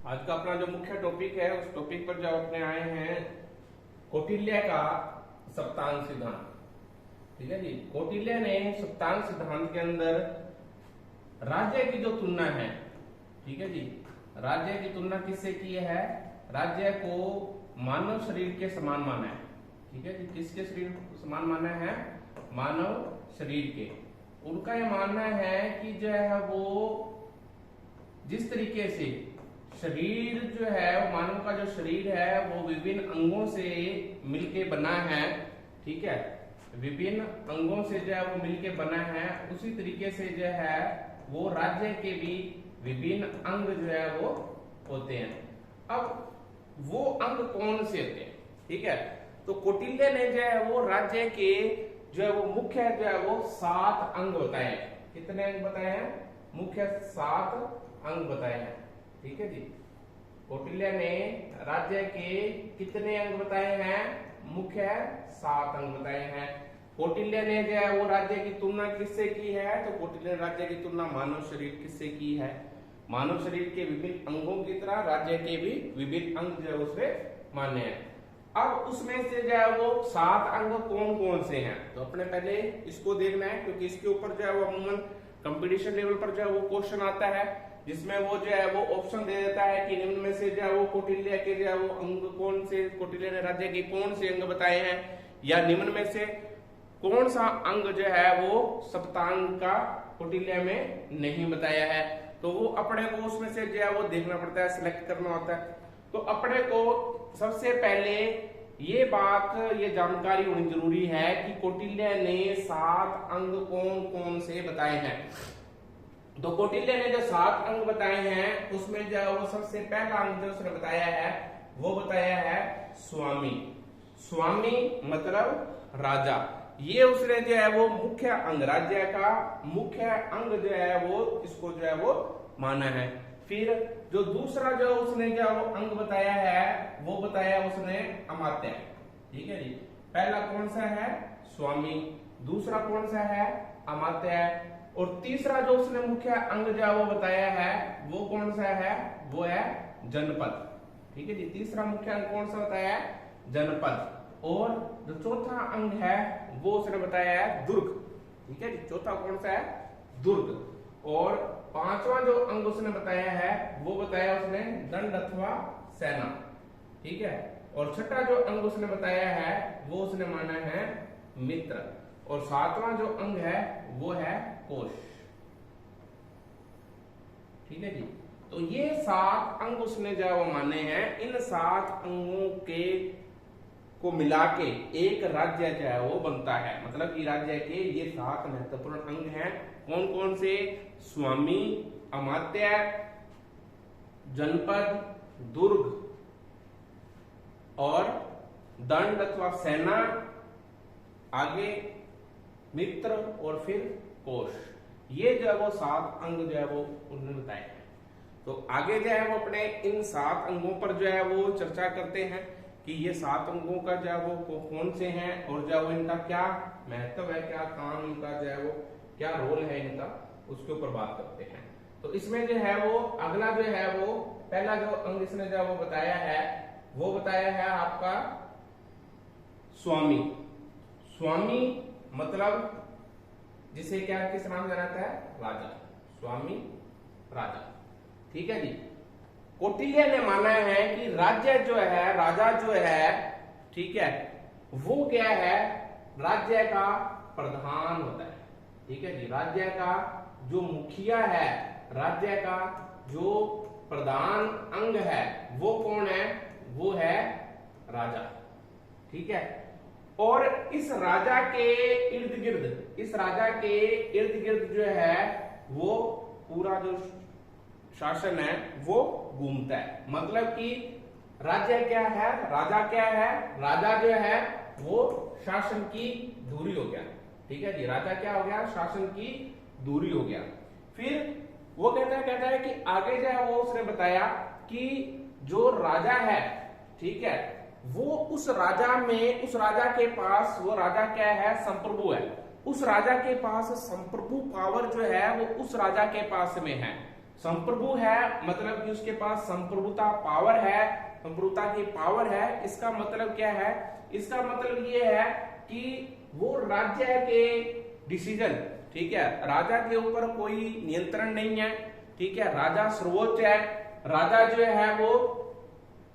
आज का अपना जो मुख्य टॉपिक है उस टॉपिक पर जो अपने आए हैं कौटिल्य का सप्तांग सिद्धांत। ठीक है जी। कौटिल्य ने सप्तांग सिद्धांत के अंदर राज्य की जो तुलना है, ठीक है जी, राज्य की तुलना किससे की है? राज्य को मानव शरीर के समान माना है। ठीक है जी। किसके शरीर समान माना है? मानव शरीर के। उनका यह मानना है कि जो है वो जिस तरीके से शरीर जो है, मानव का जो शरीर है वो विभिन्न अंगों से मिलके बना है, ठीक है, विभिन्न अंगों से जो है वो मिलके बना है, उसी तरीके से जो है वो राज्य के भी विभिन्न अंग जो है वो होते हैं। अब वो अंग कौन से होते हैं? ठीक है, तो कौटिल्य ने जो है वो राज्य के जो है वो मुख्य जो है वो 7 अंग बताए हैं। कितने अंग बताए हैं? मुख्य 7 अंग बताए हैं। ठीक है जी। कौटिल्य ने राज्य के कितने अंग बताए हैं? मुख्य 7 अंग बताए हैं। कौटिल्य ने जो है वो राज्य की तुलना किससे की है? तो कौटिल्य ने राज्य की तुलना मानव शरीर किससे की है? मानव शरीर के विभिन्न अंगों की तरह राज्य के भी विभिन्न अंग जो है उससे माने हैं। अब उसमें से जो है वो 7 अंग कौन कौन से हैं, तो अपने पहले इसको देखना है, क्योंकि इसके ऊपर जो है वो अमूमन कंपटीशन लेवल पर जो है वो क्वेश्चन आता है, जिसमें वो जो है वो ऑप्शन दे देता है कि निम्न में से जो है वो कौटिल्य के जो है वो अंग कौन से, कौटिल्य ने राज्य के कौन से अंग बताए हैं, या निम्न में से कौन सा अंग जो है वो सप्तांग का कौटिल्य में नहीं बताया है। तो वो अपने को उसमें से जो है वो देखना पड़ता है, सिलेक्ट करना होता है। तो अपने को सबसे पहले ये बात, ये जानकारी होनी जरूरी है कि कौटिल्य ने 7 अंग कौन कौन से बताए हैं। तो कौटिल्य ने जो 7 अंग बताए हैं उसमें जो वो सबसे पहला अंग जो उसने बताया है वो बताया है स्वामी। स्वामी मतलब राजा। ये उसने जो है वो मुख्य अंग, राज्य का मुख्य अंग जो है वो इसको जो है वो माना है। फिर जो दूसरा जो उसने जो वो अंग बताया है वो बताया उसने अमात्य। ठीक है जी। पहला कौन सा है? स्वामी। दूसरा कौन सा है? अमात्य। और तीसरा जो उसने मुख्य अंग जो है वो बताया है वो कौन सा है? वो है जनपद। ठीक है जी। तीसरा मुख्य अंग कौन सा बताया है? जनपद। और जो चौथा अंग है वो उसने बताया है दुर्ग। ठीक है जी। चौथा कौन सा है? दुर्ग। और पांचवा जो अंग उसने बताया है वो बताया उसने दंड अथवा सेना। ठीक है। और छठा जो अंग उसने बताया है वो उसने माना है मित्र। और 7वां जो अंग है वो है कोश। ठीक है जी। तो ये 7 अंग उसने जो वो माने हैं। इन 7 अंगों के को मिला के एक राज्य जो है वो बनता है। मतलब कि राज्य के ये 7 महत्वपूर्ण अंग हैं। कौन कौन से? स्वामी, अमात्य, जनपद, दुर्ग और दंड अथवा सेना, आगे मित्र और फिर कोश। ये जो है वो 7 अंग जो है वो उन्होंने बताए हैं। तो आगे जो है वो अपने इन 7 अंगों पर जो है वो चर्चा करते हैं कि ये 7 अंगों का जो है वो कौन से हैं और जो है वो इनका क्या महत्व है, क्या काम इनका जो है वो क्या रोल है इनका, उसके ऊपर बात करते हैं। तो इसमें जो है वो अगला जो है वो पहला जो अंग इसने जो वो बताया है वो बताया है आपका स्वामी। स्वामी मतलब जिसे क्या किस नाम से जाना है? राजा। स्वामी राजा। ठीक है जी। कौटिल्य ने माना है कि राज्य जो है, राजा जो है, ठीक है, वो क्या है? राज्य का प्रधान होता है। ठीक है जी। राज्य का जो मुखिया है, राज्य का जो प्रधान अंग है वो कौन है? वो है राजा। ठीक है। और इस राजा के इर्द गिर्द, इस राजा के इर्द गिर्द जो है वो पूरा जो शासन है वो घूमता है। मतलब कि राज्य क्या है? राजा क्या है? राजा जो है वो शासन की धुरी हो गया। ठीक है जी। राजा क्या हो गया? शासन की धुरी हो गया। फिर वो कहता है कि आगे जो है वो उसने बताया कि जो राजा है, ठीक है, वो उस राजा में, उस राजा के पास, वो राजा क्या है? संप्रभु है। उस राजा के पास संप्रभु पावर जो है वो उस राजा के पास में है। संप्रभु है मतलब कि उसके पास संप्रभुता पावर है, संप्रभुता की पावर है। इसका मतलब क्या है? इसका मतलब ये है कि वो राज्य के डिसीजन, ठीक है, राजा के ऊपर कोई नियंत्रण नहीं है, ठीक है, राजा सर्वोच्च है, राजा जो है वो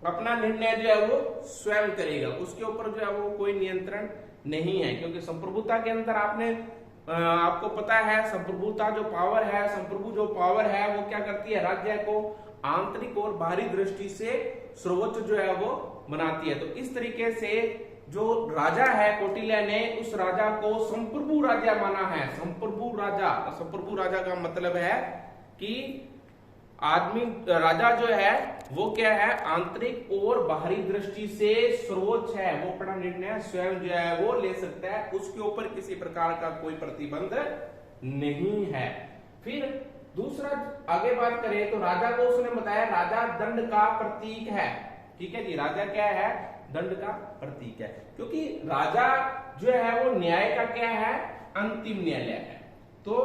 अपना निर्णय जो है वो स्वयं करेगा, उसके ऊपर जो है वो कोई नियंत्रण नहीं है। क्योंकि संप्रभुता के अंदर आपको पता है संप्रभुता जो पावर है, संप्रभु जो पावर है वो क्या करती है? राज्य को आंतरिक और बाहरी दृष्टि से सर्वोच्च जो है वो बनाती है। तो इस तरीके से जो राजा है कौटिल्य ने उस राजा को संप्रभु राजा माना है। संप्रभु राजा, संप्रभु राजा का मतलब है कि आदमी राजा जो है वो क्या है? आंतरिक और बाहरी दृष्टि से सर्वोच्च है, वो अपना निर्णय स्वयं जो है वो ले सकता है, उसके ऊपर किसी प्रकार का कोई प्रतिबंध नहीं है। फिर दूसरा आगे बात करें तो राजा को उसने बताया राजा दंड का प्रतीक है, ठीक है जी। राजा क्या है? दंड का प्रतीक है, क्योंकि राजा जो है वो न्याय का क्या है? अंतिम न्यायालय है। तो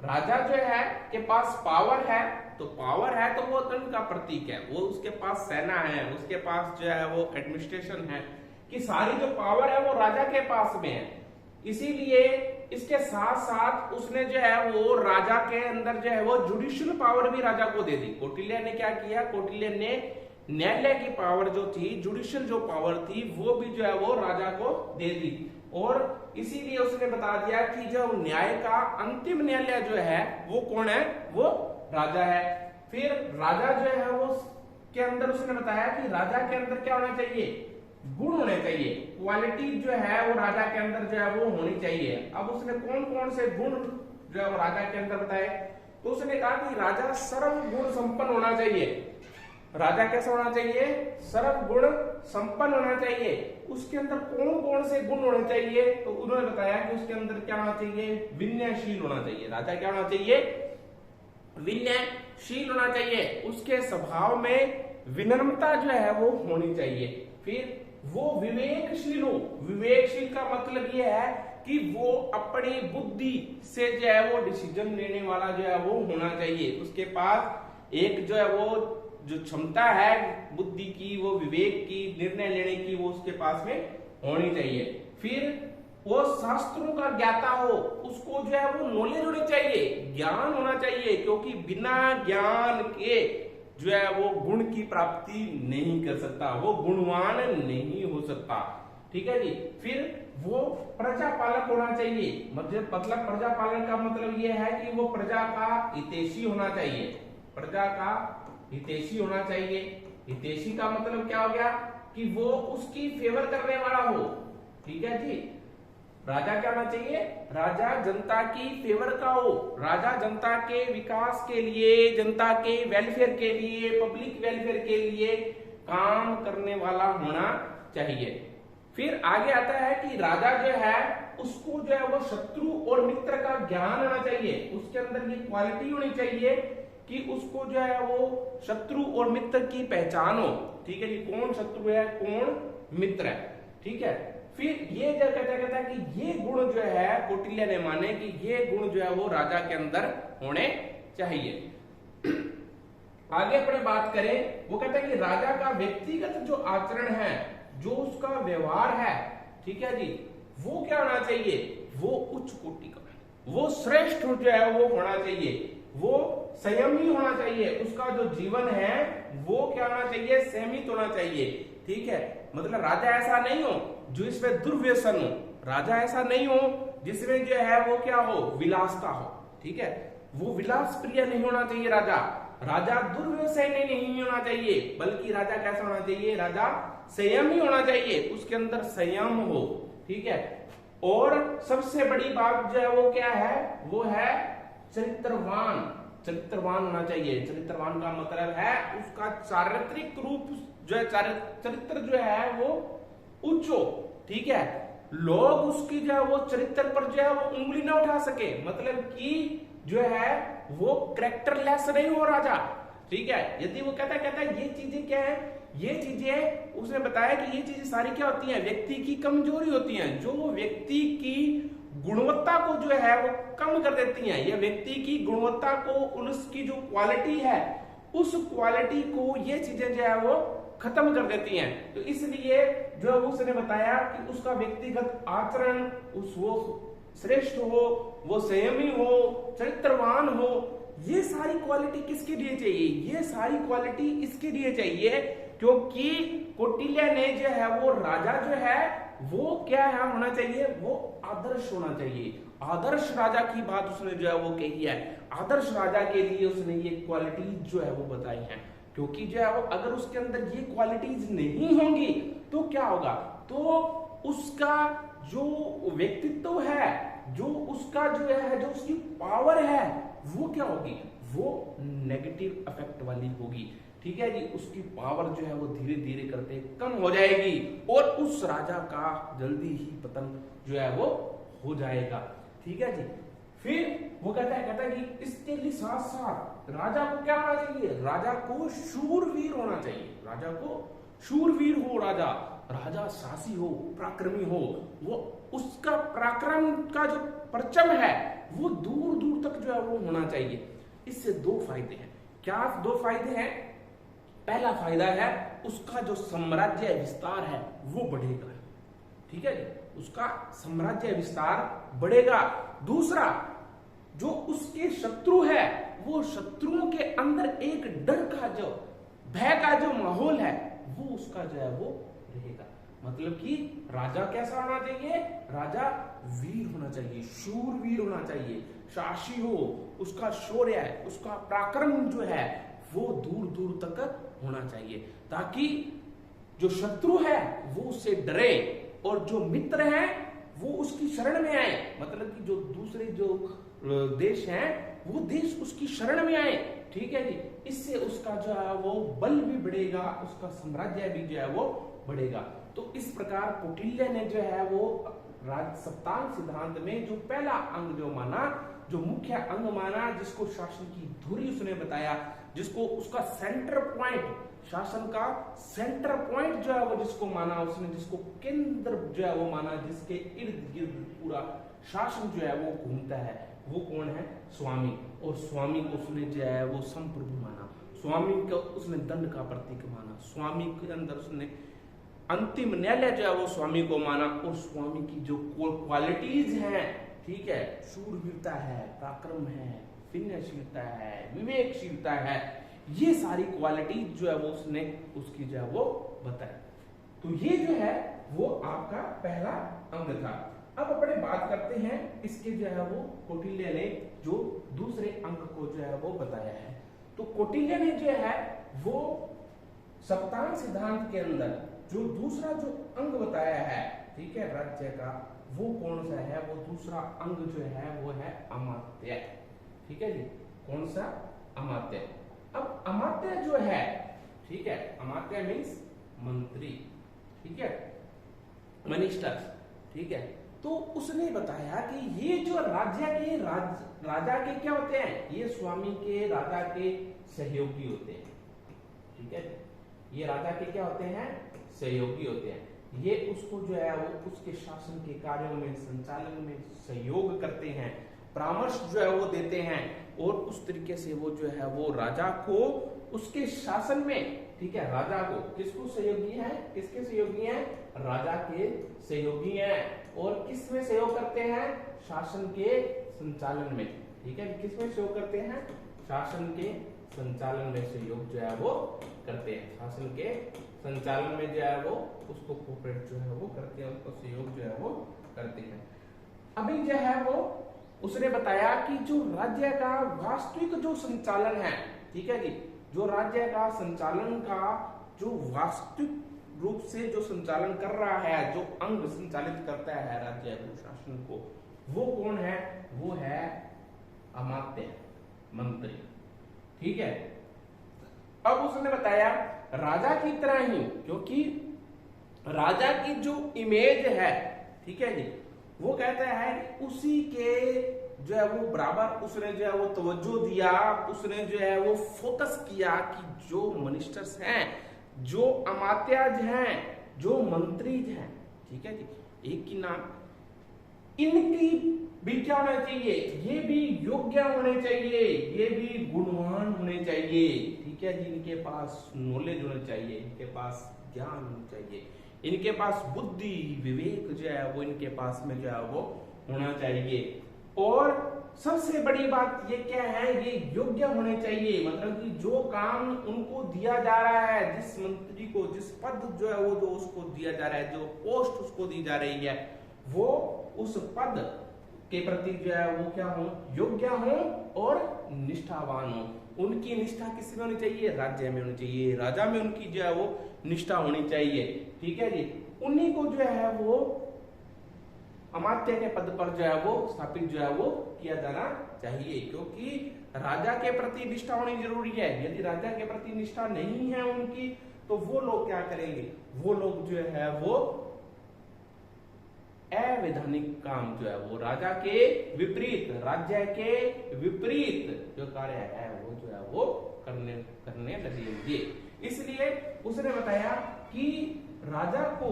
राजा जो है के पास पावर है, तो पावर है तो वो दंड का प्रतीक है, वो उसके पास सेना है, उसके पास जो है वो एडमिनिस्ट्रेशन है, कि सारी जो पावर है वो राजा के पास में है। इसीलिए इसके साथ साथ उसने जो है वो राजा के अंदर जो है वो जुडिशियल पावर भी राजा को दे दी। कौटिल्य ने क्या किया? कौटिल्य ने न्यायालय की पावर जो थी, जुडिशियल जो पावर थी, वो भी जो है वो राजा को दे दी। और इसीलिए उसने बता दिया कि जो न्याय का अंतिम न्यायालय जो है वो कौन है? वो राजा है। फिर राजा जो है वो के अंदर उसने बताया कि राजा के अंदर क्या होना चाहिए? गुण होने चाहिए, क्वालिटी जो है वो राजा के अंदर जो है वो होनी चाहिए। अब उसने कौन कौन से गुण जो है वो राजा के अंदर बताए, तो उसने कहा कि राजा सर्व गुण संपन्न होना चाहिए। राजा कैसा होना चाहिए? सर्व गुण संपन्न होना चाहिए। उसके अंदर कौन कौन से गुण होने चाहिए? तो उन्होंने बताया कि उसके अंदर क्या होना चाहिए? विनयशील होना चाहिए। राजा क्या होना चाहिए? विनयशील होना चाहिए। उसके स्वभाव में विनम्रता जो है वो होनी चाहिए। फिर वो विवेकशील हो। विवेकशील का मतलब ये है कि वो अपनी बुद्धि से जो है वो डिसीजन लेने वाला जो है वो होना चाहिए। उसके पास एक जो है वो जो क्षमता है बुद्धि की, वो विवेक की, निर्णय लेने की, वो उसके पास में होनी चाहिए। फिर वो शास्त्रों का ज्ञाता हो, उसको जो है वो नॉलेज होनी चाहिए, ज्ञान होना चाहिए, क्योंकि बिना ज्ञान के जो है वो गुण की प्राप्ति नहीं कर सकता, वो गुणवान नहीं हो सकता, ठीक है जी। फिर वो प्रजा पालक होना चाहिए, मतलब प्रजा पालन का मतलब ये है कि वो प्रजा का हितैषी होना चाहिए, प्रजा का हितैषी होना चाहिए। हितैषी का मतलब क्या हो गया? कि वो उसकी फेवर करने वाला हो, ठीक है जी। राजा क्या होना चाहिए? राजा जनता की फेवर का हो, राजा जनता के विकास के लिए, जनता के वेलफेयर के लिए, पब्लिक वेलफेयर के लिए काम करने वाला होना चाहिए। फिर आगे आता है कि राजा जो है उसको जो है वो शत्रु और मित्र का ज्ञान होना चाहिए, उसके अंदर ये क्वालिटी होनी चाहिए कि उसको जो है वो शत्रु और मित्र की पहचान हो, ठीक है जी। कौन शत्रु है, कौन मित्र है, ठीक है। फिर ये जो कहता है कि ये गुण जो है कौटिल्य ने माने कि ये गुण जो है वो राजा के अंदर होने चाहिए। आगे अपने बात करें, वो कहता है कि राजा का व्यक्तिगत जो आचरण है, जो उसका व्यवहार है, ठीक है जी, वो क्या होना चाहिए? वो उच्च कोटि का, वो श्रेष्ठ जो है वो होना चाहिए, वो संयमी होना चाहिए, उसका जो जीवन है वो क्या होना चाहिए? संयमित होना चाहिए, ठीक है। मतलब राजा ऐसा नहीं हो जो इसमें दुर्व्यसन हो, राजा ऐसा नहीं हो जिसमें जो है वो क्या हो? विलासता हो, ठीक है। वो विलास प्रिय नहीं होना चाहिए राजा, राजा दुर्व्यसनी नहीं होना चाहिए, बल्कि राजा कैसा होना चाहिए? राजा संयमी होना चाहिए, उसके अंदर संयम हो, ठीक है। और सबसे बड़ी बात जो है वो क्या है? वो है चरित्रवान, चरित्रवान होना चाहिए। चरित्रवान का मतलब है उसका चारित्रिक रूप जो है, चरित्र जो है वो उच्च हो, ठीक है। लोग उसकी जो है वो चरित्र पर जो है वो उंगली ना उठा सके, मतलब कि जो है वो कैरेक्टरलेस नहीं हो राजा, ठीक है। यदि वो कहता है ये चीजें क्या है? ये चीजें उसने बताया कि ये चीजें सारी क्या होती हैं? व्यक्ति की कमजोरी होती हैं। जो व्यक्ति की गुणवत्ता को जो है वो कम कर देती हैं। ये व्यक्ति की गुणवत्ता को, उसकी जो क्वालिटी है उस क्वालिटी को ये चीजें जो है वो खत्म कर देती हैं। तो इसलिए जो उसने बताया कि उसका व्यक्तिगत आचरण वो श्रेष्ठ हो, वो संयमी हो, चरित्रवान हो। ये सारी क्वालिटी किसके लिए चाहिए? ये सारी क्वालिटी इसके लिए चाहिए क्योंकि कौटिल्य ने जो है वो राजा जो है वो क्या है होना चाहिए? वो आदर्श होना चाहिए। आदर्श राजा की बात उसने जो है वो कही है। आदर्श राजा के लिए उसने ये क्वालिटीज जो है वो बताई हैं, क्योंकि जो है वो अगर उसके अंदर ये क्वालिटीज नहीं होंगी तो क्या होगा? तो उसका जो व्यक्तित्व है, जो उसका जो है, जो उसकी पावर है, वो क्या होगी? वो नेगेटिव इफेक्ट वाली होगी। ठीक है जी, उसकी पावर जो है वो धीरे धीरे करते कम हो जाएगी और उस राजा का जल्दी ही पतन जो है वो हो जाएगा। ठीक है जी। फिर वो कहता है कि इसके लिए साथ साथ राजा को क्या होना चाहिए? राजा को शूरवीर होना चाहिए। राजा को शूरवीर हो, राजा साहसी हो, पराक्रमी हो। वो उसका पराक्रम का जो परचम है वो दूर दूर तक जो है वो होना चाहिए। इससे दो फायदे हैं। क्या दो फायदे हैं? पहला फायदा है उसका जो साम्राज्य विस्तार है वो बढ़ेगा। ठीक है, उसका साम्राज्य विस्तार बढ़ेगा। दूसरा, जो उसके शत्रु है वो शत्रुओं के अंदर एक डर का जो भय का जो माहौल है वो उसका जो है वो रहेगा। मतलब कि राजा कैसा होना चाहिए? राजा वीर होना चाहिए, शूरवीर होना चाहिए, साहसी हो, उसका शौर्य है, उसका पराक्रम जो है वो दूर दूर तक होना चाहिए, ताकि जो शत्रु है वो उससे डरे और जो मित्र हैं वो उसकी शरण में आए। मतलब कि जो दूसरे जो देश हैं वो देश उसकी शरण में आए। ठीक है जी। इससे उसका जो है वो बल भी बढ़ेगा, उसका साम्राज्य भी जो है वो बढ़ेगा। तो इस प्रकार कौटिल्य ने जो है वो सप्तांग सिद्धांत में जो पहला अंग जो माना, जो मुख्य अंग माना, जिसको शासन की धुरी उसने बताया, जिसको उसका सेंटर पॉइंट, शासन का सेंटर पॉइंट जो है वो जिसको माना उसने, जिसको केंद्र जो है वो माना, जिसके इर्द गिर्द पूरा शासन जो है वो घूमता है, वो कौन है? स्वामी। और स्वामी को उसने जो है वो संप्रभु माना, स्वामी को उसने दंड का प्रतीक माना, स्वामी के अंदर उसने अंतिम न्यायालय जो है वो स्वामी को माना। और स्वामी की जो क्वालिटीज हैं, ठीक है, शूरवीरता है, पराक्रम है, विनयशीलता है, विवेकशीलता है, ये सारी क्वालिटी जो है वो उसने उसकी जो है वो बताई। तो ये जो है वो आपका पहला अंग था। अब अपने बात करते हैं इसके जो है वो कौटिल्य ने जो दूसरे अंग को जो है वो बताया है। तो कौटिल्य ने जो है वो सप्तांग सिद्धांत के अंदर जो दूसरा जो अंग बताया है, ठीक है, राज्य का, वो कौन सा है? वो दूसरा अंग जो है वो है अमात्य। ठीक है जी। कौन सा? अमात्य। अब अमात्य जो है, ठीक है, अमात्य मीन्स मंत्री, ठीक है, मिनिस्टर। ठीक है। तो उसने बताया कि ये जो राज्य के राजा के क्या होते हैं? ये स्वामी के, राजा के सहयोगी होते हैं। ठीक है। ये राजा के क्या होते हैं? सहयोगी होते हैं। ये उसको जो है वो उसके शासन के कार्यों में, संचालन में सहयोग करते हैं, परामर्श जो है वो देते हैं और उस तरीके से वो जो है वो राजा को उसके शासन में, ठीक है, राजा को, किसको सहयोगी है? किसके सहयोगी हैं? राजा के सहयोगी हैं। और किस में सहयोग करते हैं? शासन के संचालन में। ठीक है, किसमें सहयोग करते हैं? शासन के संचालन में सहयोग जो है वो करते हैं। शासन के संचालन में जो है वो उसको कोऑपरेट जो है वो करते हैं, उसको सहयोग जो है वो करते हैं। अभी जो है वो उसने बताया कि जो राज्य का वास्तविक जो संचालन है, ठीक है जी, जो राज्य का संचालन का जो वास्तविक रूप से जो संचालन कर रहा है, जो अंग संचालित करता है राज्य को, शासन को, वो कौन है? वो है अमात्य, मंत्री। ठीक है। अब उसने बताया राजा की तरह ही, क्योंकि राजा की जो इमेज है, ठीक है जी, वो कहता है कि उसी के जो है वो बराबर उसने जो है वो तवज्जो दिया, उसने जो है वो फोकस किया कि जो मिनिस्टर्स हैं, जो अमात्याज हैं, जो मंत्री हैं, ठीक है जी, एक की नाम इनकी भी क्या होना चाहिए, ये भी योग्य होने चाहिए, ये भी गुणवान होने चाहिए, ठीक है जी। इनके पास नॉलेज होना चाहिए, इनके पास ज्ञान होना चाहिए, इनके पास बुद्धि विवेक जो है वो इनके पास में जो है वो होना चाहिए। और सबसे बड़ी बात ये क्या है, ये योग्य होने चाहिए, मतलब कि जो काम उनको दिया जा रहा है, जिस मंत्री को जिस पद जो है वो जो उसको दिया जा रहा है, जो पोस्ट उसको दी जा रही है, वो उस पद के प्रति जो है वो क्या हो, योग्य हो और निष्ठावान हो। उनकी निष्ठा किसमें होनी चाहिए, राज्य में होनी चाहिए, राजा में उनकी जो है वो निष्ठा होनी चाहिए, ठीक है जी। उन्हीं को जो है वो अमात्य के पद पर जो है वो स्थापित जो है वो किया जाना चाहिए, क्योंकि राजा के प्रति निष्ठा होनी जरूरी है। यदि राजा के प्रति निष्ठा नहीं है उनकी, तो वो लोग क्या करेंगे, वो लोग जो है वो अवैधानिक काम जो है वो राजा के विपरीत, राज्य के विपरीत जो कार्य है वो जो है वो करने लगेंगे। इसलिए उसने बताया कि राजा को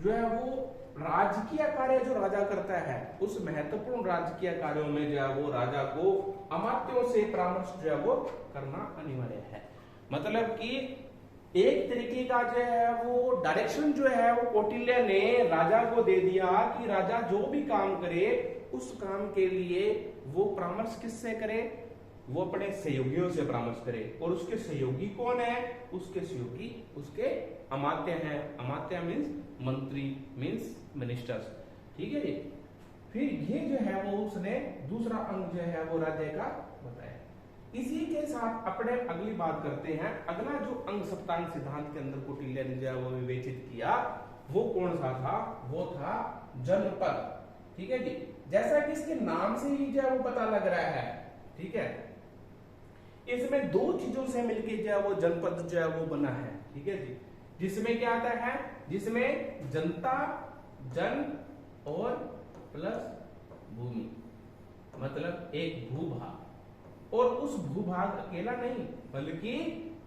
जो है वो राजकीय कार्य जो राजा करता है, उस महत्वपूर्ण राजकीय कार्यों में जो है वो राजा को अमात्यों से परामर्श जो है वो करना अनिवार्य है। मतलब कि एक तरीके का जो है वो डायरेक्शन जो है वो कौटिल्य ने राजा को दे दिया कि राजा जो भी काम करे उस काम के लिए वो परामर्श किससे करे, वो अपने सहयोगियों से परामर्श करे। और उसके सहयोगी कौन है, उसके सहयोगी उसके अमात्य हैं। अमात्य मीन्स मंत्री मीन्स मिनिस्टर्स, ठीक है जी। फिर ये जो है वो उसने दूसरा अंग जो है वो राज्य का बताया। इसी के साथ अपने अगली बात करते हैं। अगला जो अंग सप्तांग सिद्धांत के अंदर कौटिल्य ने जो है वो विवेचित किया, वो कौन सा था, वो था जनपद, ठीक है जी। जैसा कि इसके नाम से ही जो है वो पता लग रहा है, ठीक है, इसमें दो चीजों से मिलकर जो है वो जनपद जो है वो बना है, ठीक है जी। जिसमें क्या आता है, जिसमें जनता, जन और प्लस भूमि, मतलब एक भूभाग। और उस भूभाग अकेला नहीं, बल्कि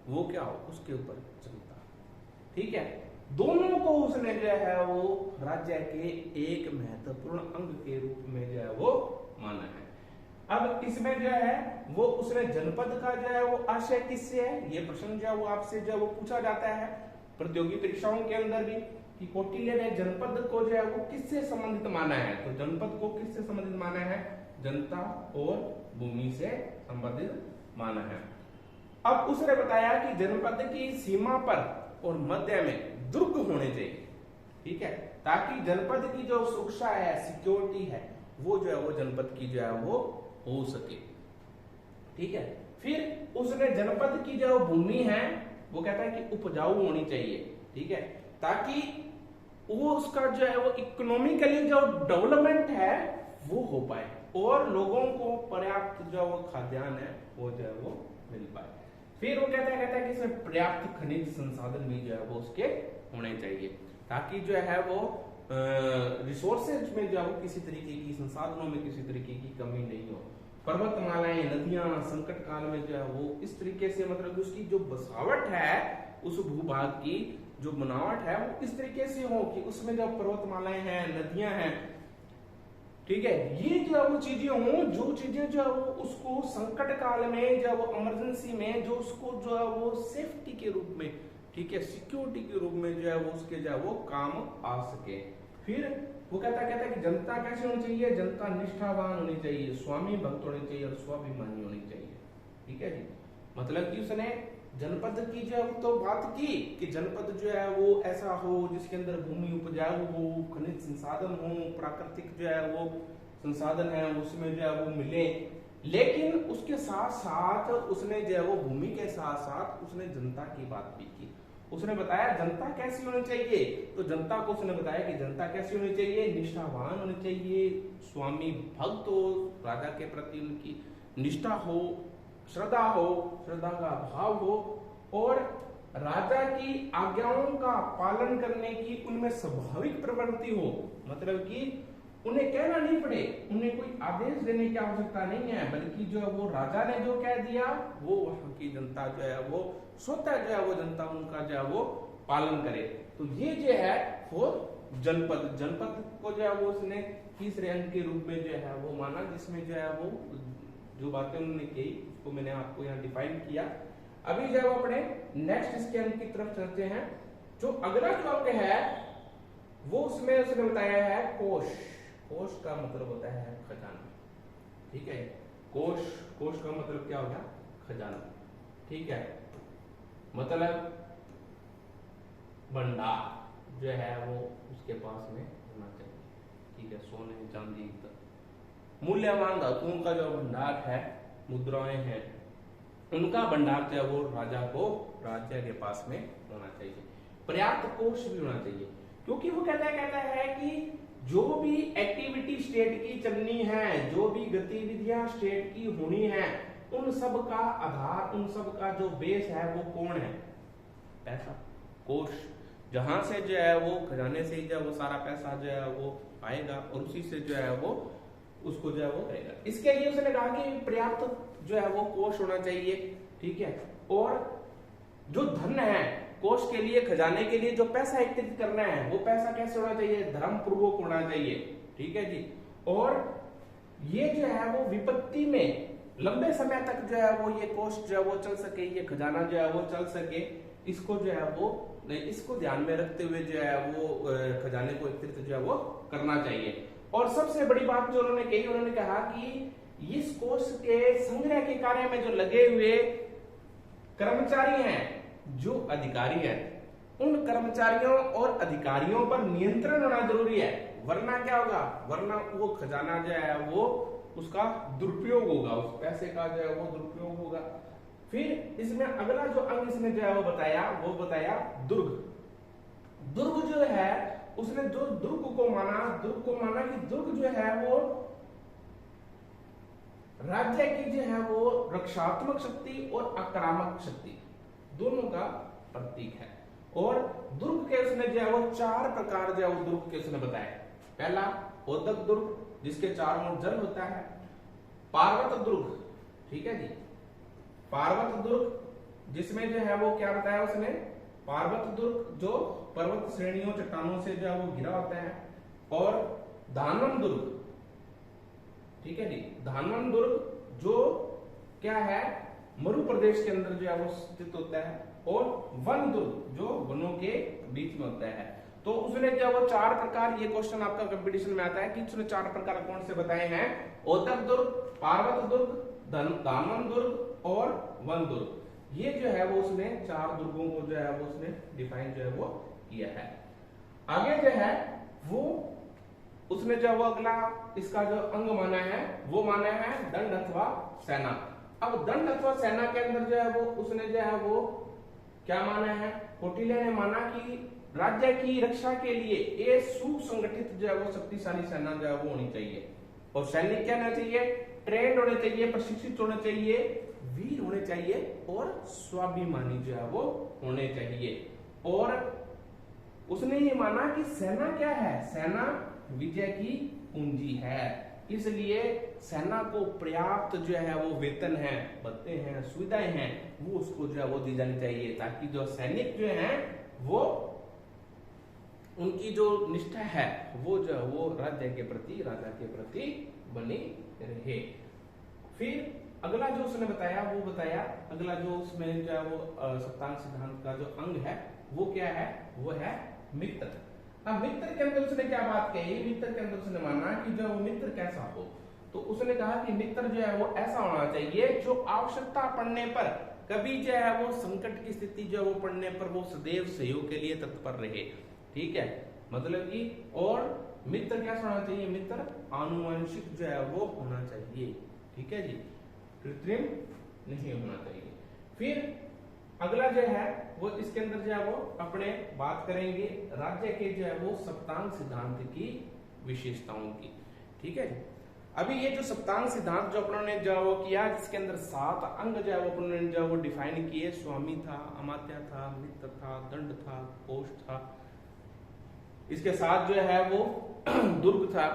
वो क्या हो, उसके ऊपर जनता, ठीक है। दोनों को उसने जो है वो राज्य के एक महत्वपूर्ण अंग के रूप में जो है वो माना है। अब इसमें जो है वो उसने जनपद का जो है वो आशय किससे है, ये प्रश्न जो है वो आपसे जो है वो पूछा जाता है प्रतियोगी परीक्षाओं के अंदर भी, कि कौटिल्य ने जनपद को जो है वो किससे संबंधित माना है। तो जनपद को किससे संबंधित माना है, जनता और भूमि से संबंधित माना है। अब उसने बताया कि जनपद की सीमा पर और मध्य में दुर्ग होने चाहिए, ठीक है, ताकि जनपद की जो सुरक्षा है, सिक्योरिटी है, वो जो है वो जनपद की जो है वो हो सके, ठीक है। फिर उसने जनपद की जो भूमि है वो कहता है कि उपजाऊ होनी चाहिए, ठीक है, ताकि वो उसका जो है वो इकोनॉमिकली जो डेवलपमेंट है वो हो पाए और लोगों को पर्याप्त जो वो खाद्यान्न है वो जो है वो मिल पाए। फिर वो कहता है कि इसमें पर्याप्त खनिज संसाधन भी जो है वो उसके होने चाहिए, ताकि जो है वो रिसोर्सेज में जो है वो किसी तरीके की, संसाधनों में किसी तरीके की कमी नहीं हो। पर्वतमालाएं, नदियां संकट काल में जो है वो इस तरीके से, मतलब उसकी जो बसावट है उस भूभाग की जो बनावट है वो इस तरीके से हो कि उसमें जो पर्वतमालाएं हैं, नदियां हैं, ठीक है, ये जो है वो चीजें हो, जो चीजें जो है वो उसको संकट काल में जो है वो इमरजेंसी में जो उसको जो है वो सेफ्टी के रूप में, ठीक है, सिक्योरिटी के रूप में जो है वो उसके जो है वो काम आ सके। फिर वो कहता है कि जनता कैसे होनी चाहिए, जनता निष्ठावान होनी चाहिए, स्वामी भक्त होनी चाहिए और स्वाभिमानी होनी चाहिए, ठीक है जी। मतलब कि उसने जनपद की जो है तो बात की कि जनपद जो है वो ऐसा हो जिसके अंदर भूमि उपजाऊ हो, खनिज संसाधन हो, प्राकृतिक जो है वो संसाधन है उसमें जो है वो मिले। लेकिन उसके साथ साथ उसने जो है वो भूमि के साथ साथ उसने जनता की बात भी की। उसने बताया जनता कैसी होनी चाहिए, तो जनता को उसने बताया कि जनता कैसी होनी चाहिए, निष्ठावान होनी चाहिए, स्वामी भक्त हो, राजा के प्रति उनकी निष्ठा हो, श्रद्धा हो, श्रद्धा का भाव हो और राजा की आज्ञाओं का पालन करने की उनमें स्वाभाविक प्रवृत्ति हो। मतलब कि उन्हें कहना नहीं पड़े, उन्हें कोई आदेश देने की आवश्यकता नहीं है, बल्कि जो है वो राजा ने जो कह दिया वो वहां की जनता जो है वो स्वतः जो है वो जनता उनका जो है वो पालन करे। तो ये जो है वो जनपद को जो है वो उसने तीसरे अंक के रूप में जो है वो माना, जिसमें जो है वो जो बातें उन्होंने कही उसको मैंने आपको यहाँ डिफाइन किया। अभी जब अपने नेक्स्ट इसके अंक की तरफ चलते हैं, जो अगला जो अंक है वो उसमें उसने बताया है कोष। कोष का मतलब होता है खजाना, ठीक है। कोष, कोष का मतलब क्या होगा? खजाना, ठीक है। मतलब भंडार जो है वो उसके पास में होना चाहिए, ठीक है। सोने चांदी तक मूल्यवान धातुओं का जो भंडार है, मुद्राएं हैं, उनका भंडार जो है वो राजा को, राज्य के पास में होना चाहिए। पर्याप्त कोष भी होना चाहिए, क्योंकि वो कहता है कि जो भी एक्टिविटी स्टेट की चलनी है, जो भी गतिविधियां स्टेट की होनी है, उन सब का आधार, उन सब का जो बेस है वो कौन है? पैसा, कोष। जहां से जो है वो खजाने से जो है वो सारा पैसा जो है वो आएगा और उसी से जो है वो उसको जो है वो करेगा। इसके लिए उसने कहा कि पर्याप्त जो है वो कोष होना चाहिए, ठीक है। और जो धन है, कोष के लिए, खजाने के लिए जो पैसा एकत्रित करना है, वो पैसा कैसे होना चाहिए? धर्म पूर्वक होना चाहिए, ठीक है जी। और ये जो है वो विपत्ति में लंबे समय तक जो है वो ये कोष जो है वो चल सके, ये खजाना जो है वो चल सके, इसको जो है वो इसको ध्यान में रखते हुए जो है वो खजाने को एकत्रित जो है वो करना चाहिए। और सबसे बड़ी बात जो उन्होंने कही, उन्होंने कहा कि इस कोष के संग्रह के कार्य में जो लगे हुए कर्मचारी हैं, जो अधिकारी हैं, उन कर्मचारियों और अधिकारियों पर नियंत्रण होना जरूरी है, वरना क्या होगा? वरना वो खजाना जो है वो उसका दुरुपयोग होगा, उस पैसे का जो है वो दुरुपयोग होगा। फिर इसमें अगला जो अंग इसने जो है वो बताया दुर्ग। दुर्ग जो है उसने जो दुर्ग को माना कि दुर्ग जो है वो राज्य की जो है वो रक्षात्मक शक्ति और आक्रामक शक्ति दोनों का प्रतीक है। और दुर्ग के उसने जो है वो 4 प्रकार जो है वो दुर्ग के उसने बताया। पहला ओदक दुर्ग, जिसके चारों ओर जल होता है। पार्वत दुर्ग, ठीक है जी, पार्वत दुर्ग, जिसमें जो है वो क्या बताया उसने? पार्वत दुर्ग जो पर्वत श्रेणियों, चट्टानों से जो है वो घिरा होता है। और धानवन दुर्ग, ठीक है जी, धानवन दुर्ग जो क्या है? मरु प्रदेश के अंदर जो है वो स्थित होता है। और वन दुर्ग जो वनों के बीच में होता है। तो उसने जो वो 4 प्रकार, ये क्वेश्चन आपका कंपटीशन में आता है कि उसने 4 प्रकार कौन से बताए हैं? ओदक दुर्ग, पार्वत दुर्ग, धानवन दुर्ग और वन दुर्ग। ये जो है वो उसने 4 दुर्गों को जो है वो उसने डिफाइन जो है वो किया है। आगे जो है वो उसने जो वो अगला इसका जो अंग माना है वो माना है दंड अथवा सेना। अब दंड अथवा सेना के अंदर जो है वो उसने जो है वो क्या माना है? कौटिल्य ने माना कि राज्य की रक्षा के लिए एक सुसंगठित जो है वो शक्तिशाली सेना जो है वो होनी चाहिए। और सैनिक क्या होना चाहिए? ट्रेंड होने चाहिए, प्रशिक्षित होने चाहिए, वीर होने चाहिए और स्वाभिमानी जो है वो होने चाहिए। और उसने ये माना कि सेना क्या है? सेना विजय की कुंजी है, इसलिए सेना को पर्याप्त जो है वो वेतन है, भत्ते हैं, सुविधाएं हैं, वो उसको जो है वो दी जानी चाहिए, ताकि जो सैनिक जो हैं वो उनकी जो निष्ठा है वो जो है वो राज्य के प्रति, राजा के प्रति बनी रहे। फिर अगला जो उसने बताया वो बताया, अगला जो उसमें जो है वो सप्तांग सिद्धांत का जो अंग है वो क्या है? वो है मित्र। अब मित्र के अंदर उसने क्या बात कही? मित्र के अंदर उसने माना कि जो मित्र कैसा हो, तो उसने कहा कि मित्र जो है वो ऐसा होना चाहिए जो आवश्यकता पड़ने पर, कभी जो है वो संकट की स्थिति जो है वो पड़ने पर वो सदैव सहयोग के लिए तत्पर रहे, ठीक है। मतलब कि और मित्र क्या होना चाहिए? मित्र आनुवंशिक जो है वो होना चाहिए, ठीक है जी, कृत्रिम नहीं होना चाहिए। फिर अगला जो है वो इसके अंदर जो है वो अपने बात करेंगे राज्य के जो है वो सप्तांग सिद्धांत की विशेषताओं की, ठीक है। अभी ये जो सप्तांग सिद्धांत जो अपनों ने जो वो किया, जिसके अंदर 7 अंग जो है वो अपनों ने जो वो डिफाइन किए, स्वामी था, अमात्या था, मित्र था, दंड था, कोष था, इसके साथ जो है वो दुर्ग था।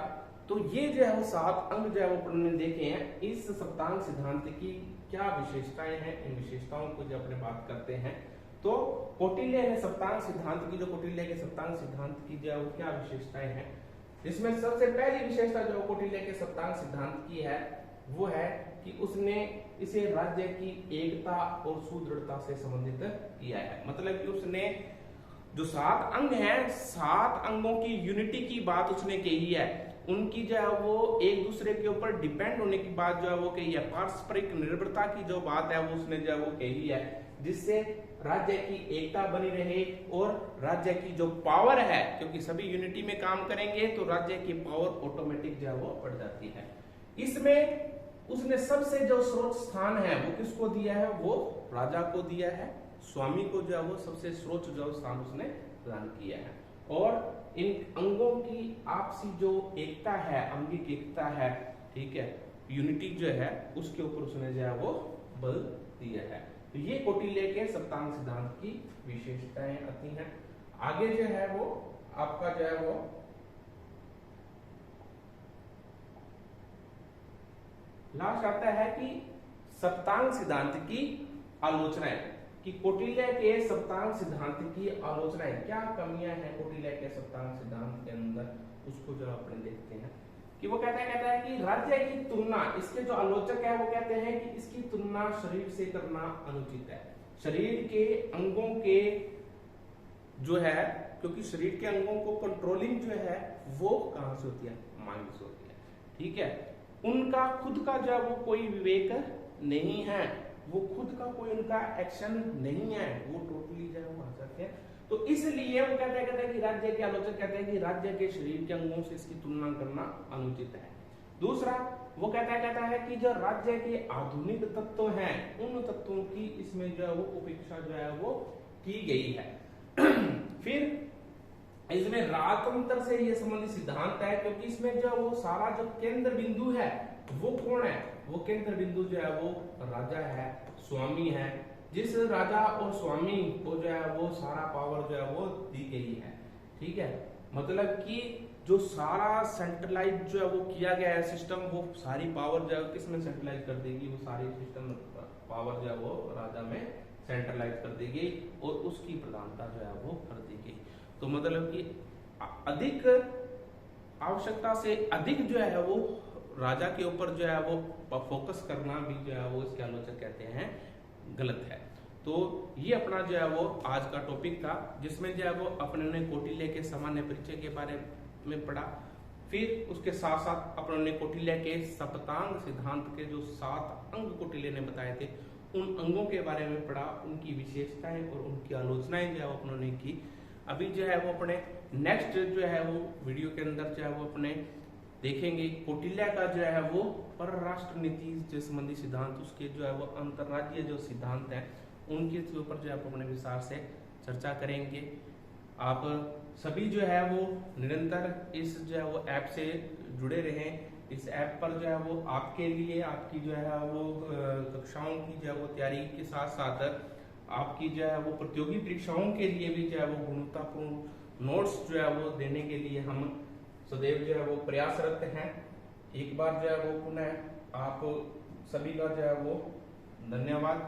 तो ये जो है वो 7 अंग जो है वो अपनों ने देखे हैं। इस सप्तांग सिद्धांत की क्या विशेषताएं हैं, इन विशेषताओं को जब अपने बात करते हैं तो कौटिल्य ने सप्तांग सिद्धांत की, जो कौटिल्य के सप्तांग सिद्धांत की जो है वो क्या विशेषताएं हैं जिसमें सबसे पहली विशेषता जो कौटिल्य के सप्तांग सिद्धांत की है वो है कि उसने इसे राज्य की एकता और सुदृढ़ता से संबंधित किया है। मतलब कि उसने जो 7 अंग हैं, 7 अंगों की यूनिटी की बात उसने कही है, उनकी जो है वो एक दूसरे के ऊपर डिपेंड होने की बात जो है वो कही है, पारस्परिक निर्भरता की जो बात है वो उसने जो है वो कही है, जिससे राज्य की एकता बनी रहे और राज्य की जो पावर है, क्योंकि सभी यूनिटी में काम करेंगे तो राज्य की पावर ऑटोमेटिक जो है वो बढ़ जाती है। इसमें उसने सबसे जो सर्वोच्च स्थान है वो किसको दिया है, वो राजा को दिया है, स्वामी को जो है वो सबसे सर्वोच्च जो स्थान उसने प्रदान किया है। और इन अंगों की आपसी जो एकता है, अंगिक एकता है, ठीक है, यूनिटी जो है उसके ऊपर उसने जो है वो बल दिया है। तो ये कौटिल्य के सप्तांग सिद्धांत की विशेषताएं आती हैं। आगे जो है वो आपका जो है वो लास्ट आता है कि सप्तांग सिद्धांत की आलोचनाएं, कि कौटिल्य के सप्तांग सिद्धांत की आलोचनाएं, क्या कमियां हैं कौटिल्य के सप्तांग सिद्धांत के अंदर, उसको जो अपने देखते हैं। कि वो कहता है कि राज्य की तुलना, इसके जो आलोचक है वो कहते हैं कि इसकी तुलना शरीर से करना अनुचित है। शरीर के अंगों के जो है, क्योंकि शरीर के अंगों को कंट्रोलिंग जो है वो कहां से होती है, माइंड से होती है, ठीक है। उनका खुद का जो है वो कोई विवेक नहीं है, वो खुद का कोई उनका एक्शन नहीं है, वो टोटली जो है वो भाषक है। तो इसलिए वो कहते हैं कि राज्य के आलोचक कहते हैं कि राज्य के शरीर के अंगों से इसकी तुलना करना अनुचित है। दूसरा वो कहता है कि जो राज्य के आधुनिक तत्व हैं, उन तत्वों की इसमें जो है वो उपेक्षा जो है वो की गई है। फिर इसमें राजतंत्र से ये संबंधित सिद्धांत है, क्योंकि इसमें जो वो सारा जो केंद्र बिंदु है वो कौन है, वो केंद्र बिंदु जो है वो राजा है, स्वामी है, जिस राजा और स्वामी को जो है वो सारा पावर जो है वो दी गई है, ठीक है। मतलब कि जो सारा सेंट्रलाइज जो है वो किया गया है सिस्टम, वो सारी पावर जो है किसमें सेंट्रलाइज कर देगी, वो सारी सिस्टम पावर जो है वो राजा में सेंट्रलाइज कर देगी और उसकी प्रधानता जो है वो कर देगी। तो मतलब कि अधिक आवश्यकता से अधिक जो है वो राजा के ऊपर जो है वो फोकस करना भी जो है वो इसके आलोचक कहते हैं गलत है। तो ये अपना जो है वो आज का टॉपिक था, जिसमें जो है वो अपने ने कौटिल्य के सामान्य परिचय के बारे में पढ़ा। फिर उसके साथ साथ अपने ने कौटिल्य के सप्तांग सिद्धांत के जो 7 अंग कौटिल्य ने बताए थे, उन अंगों के बारे में पढ़ा, उनकी विशेषताएं और उनकी आलोचनाएं जो है वो अपनों ने की। अभी जो है वो अपने नेक्स्ट जो है वो वीडियो के अंदर जो है वो अपने देखेंगे कौटिल्य का जो है वो परराष्ट्र नीति से संबंधी सिद्धांत, उसके जो है वो अंतरराज्यीय जो सिद्धांत हैं उनके ऊपर जो है अपने विस्तार से चर्चा करेंगे। आप सभी जो है वो निरंतर इस जो है वो ऐप से जुड़े रहें। इस ऐप पर जो है वो आपके लिए आपकी जो है वो कक्षाओं की जो है वो तैयारी के साथ साथ आपकी जो है वो प्रतियोगी परीक्षाओं के लिए भी जो है वो गुणवत्तापूर्ण नोट्स जो है वो देने के लिए हम सदैव जो है वो प्रयासरत हैं। एक बार जो है वो पुनः आप सभी का जो है वो धन्यवाद।